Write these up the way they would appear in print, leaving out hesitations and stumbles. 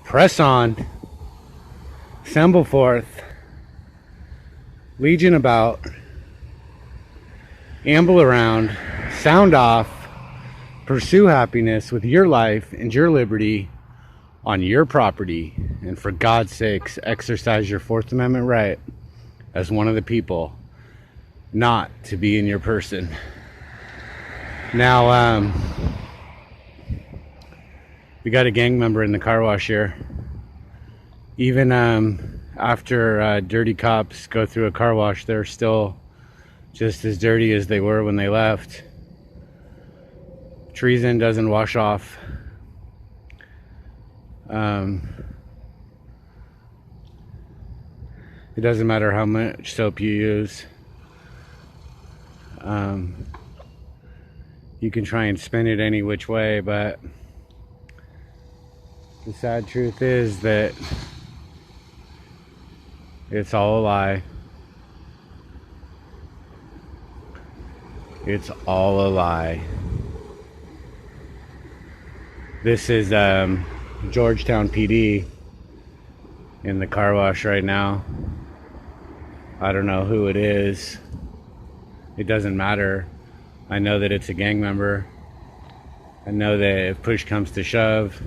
Press on, assemble forth, legion about, amble around, sound off, pursue happiness with your life and your liberty on your property, and for God's sakes, exercise your Fourth Amendment right as one of the people not to be in your person. Now, we got a gang member in the car wash here. Even after dirty cops go through a car wash, they're still just as dirty as they were when they left. Treason doesn't wash off. It doesn't matter how much soap you use. You can try and spin it any which way, but the sad truth is that it's all a lie. It's all a lie. This is Georgetown PD in the car wash right now. I don't know who it is. It doesn't matter. I know that it's a gang member. I know that if push comes to shove,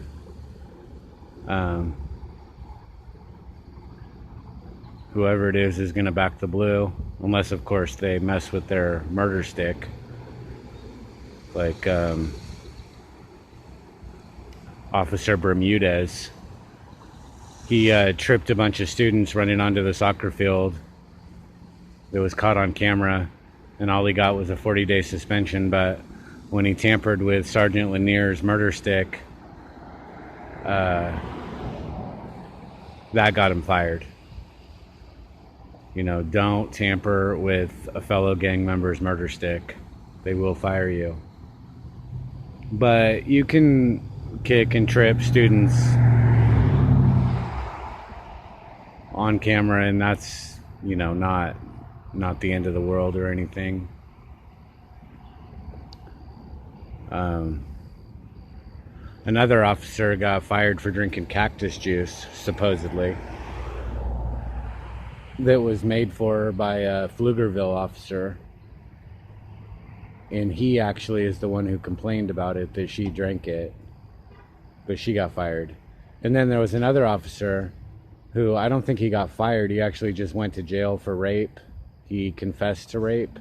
whoever it is going to back the blue, unless of course they mess with their murder stick, like Officer Bermudez. He tripped a bunch of students running onto the soccer field. It was caught on camera, and all he got was a 40-day suspension. But when he tampered with Sergeant Lanier's murder stick, that got him fired. You know, don't tamper with a fellow gang member's murder stick. They will fire you. But you can kick and trip students on camera, and that's, you know, not the end of the world or anything. Another officer got fired for drinking cactus juice, supposedly, that was made for her by a Pflugerville officer, and he actually is the one who complained about it, that she drank it, but she got fired. And then there was another officer who, I don't think he got fired, he actually just went to jail for rape. He confessed to rape.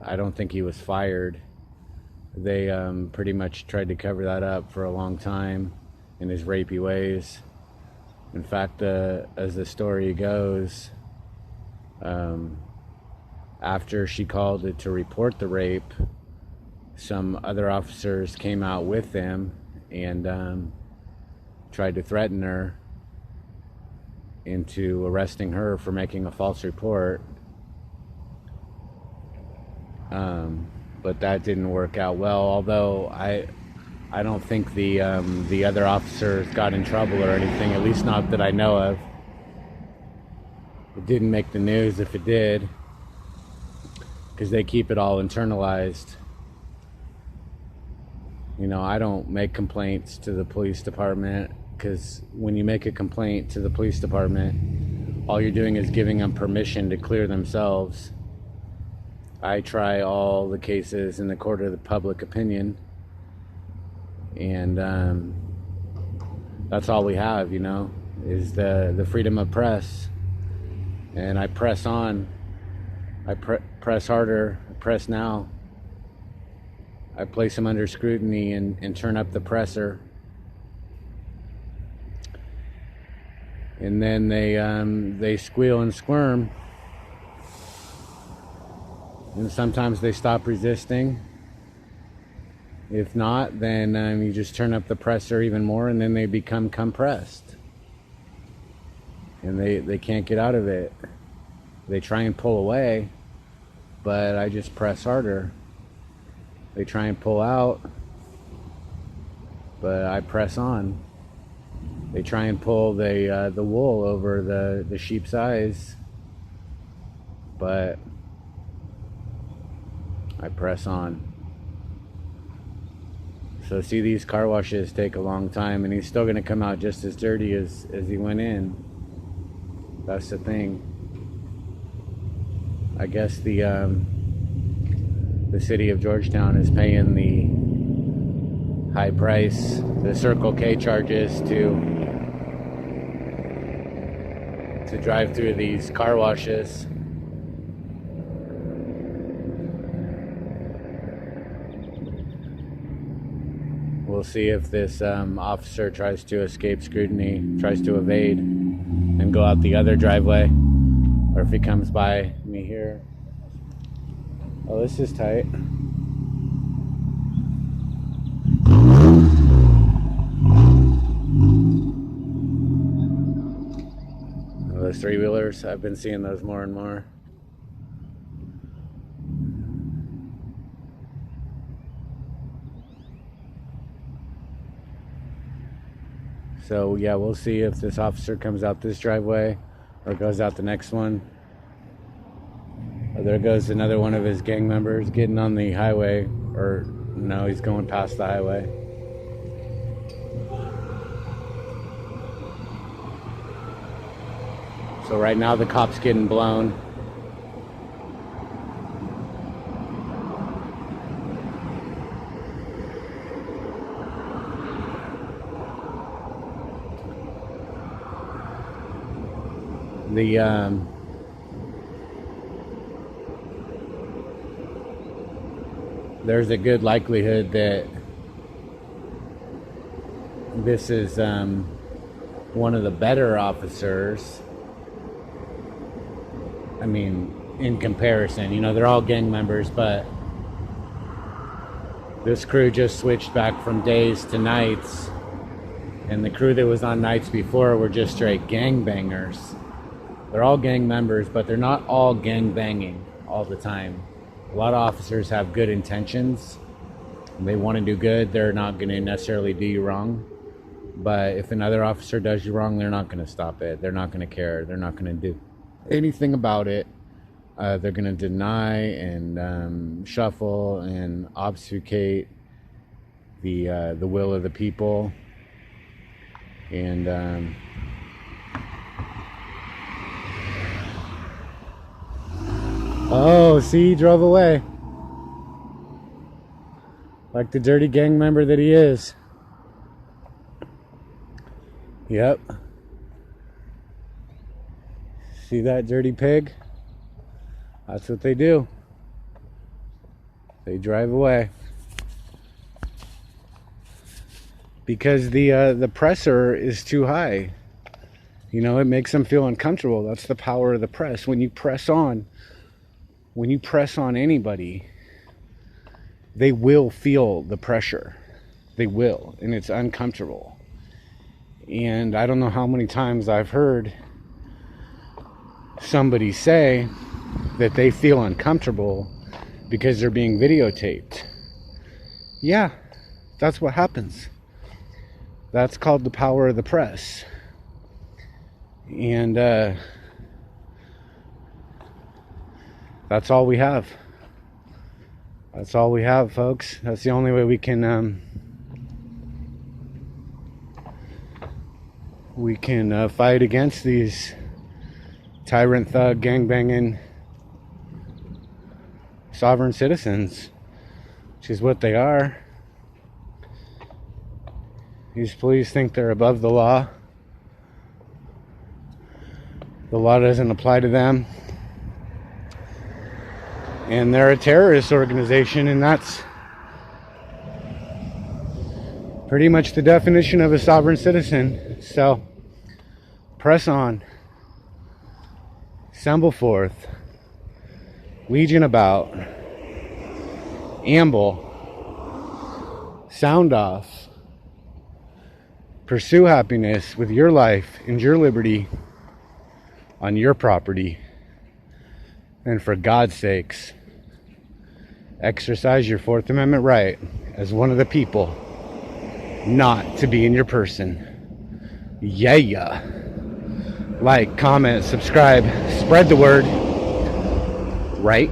I don't think he was fired. They pretty much tried to cover that up for a long time in his rapey ways. In fact, as the story goes, after she called it to report the rape, some other officers came out with them and tried to threaten her into arresting her for making a false report. But that didn't work out well, although I don't think the other officers got in trouble or anything, at least not that I know of. It didn't make the news if it did, because they keep it all internalized. You know, I don't make complaints to the police department, because when you make a complaint to the police department, all you're doing is giving them permission to clear themselves. I try all the cases in the court of the public opinion, and that's all we have, you know, is the freedom of press. And I press on. I press harder. I press now. I place them under scrutiny and turn up the presser. And then they squeal and squirm. And sometimes they stop resisting. If not, then you just turn up the presser even more, and then they become compressed. And they can't get out of it. They try and pull away, but I just press harder. They try and pull out, but I press on. They try and pull the wool over the sheep's eyes, but I press on. So see, these car washes take a long time, and he's still going to come out just as dirty as he went in. That's the thing. I guess the city of Georgetown is paying the high price, the Circle K charges to drive through these car washes. We'll see if this officer tries to escape scrutiny, tries to evade and go out the other driveway, or if he comes by me here. Oh, this is tight. Oh, those three-wheelers, I've been seeing those more and more. So yeah, we'll see if this officer comes out this driveway or goes out the next one. Oh, there goes another one of his gang members getting on the highway, or no, he's going past the highway. So right now the cop's getting blown. There's a good likelihood that this is one of the better officers. I mean, in comparison, you know, they're all gang members, but this crew just switched back from days to nights, and the crew that was on nights before were just straight gang bangers. They're all gang members, but they're not all gang banging all the time. A lot of officers have good intentions. They want to do good. They're not going to necessarily do you wrong. But if another officer does you wrong, they're not going to stop it. They're not going to care. They're not going to do anything about it. They're going to deny and shuffle and obfuscate the will of the people. And oh, see, he drove away. Like the dirty gang member that he is. Yep. See that dirty pig? That's what they do. They drive away. Because the pressure is too high. You know, it makes them feel uncomfortable. That's the power of the press. When you press on anybody, they will feel the pressure. They will, and it's uncomfortable. And I don't know how many times I've heard somebody say that they feel uncomfortable because they're being videotaped. Yeah, that's what happens. That's called the power of the press. And that's all we have. That's all we have, folks. That's the only way we can fight against these tyrant, thug, gangbanging sovereign citizens, which is what they are. These police think they're above the law. The law doesn't apply to them. And they're a terrorist organization, and that's pretty much the definition of a sovereign citizen. So, press on. Assemble forth. Legion about. Amble. Sound off. Pursue happiness with your life and your liberty on your property. And for God's sakes, exercise your Fourth Amendment right as one of the people not to be in your person. Yeah. Like, comment, subscribe, spread the word. Right?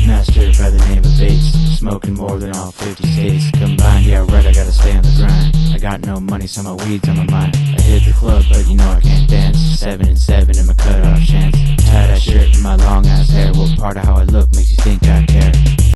Master by the name of states, smoking more than all 50 states combined. Yeah, right, I gotta stay on the grind. I got no money, so my weed's on my mind. I hit the club, but you know I can't dance. 7 and 7 in my cutoff chance. Tie that shirt in my long ass hair. What part of how I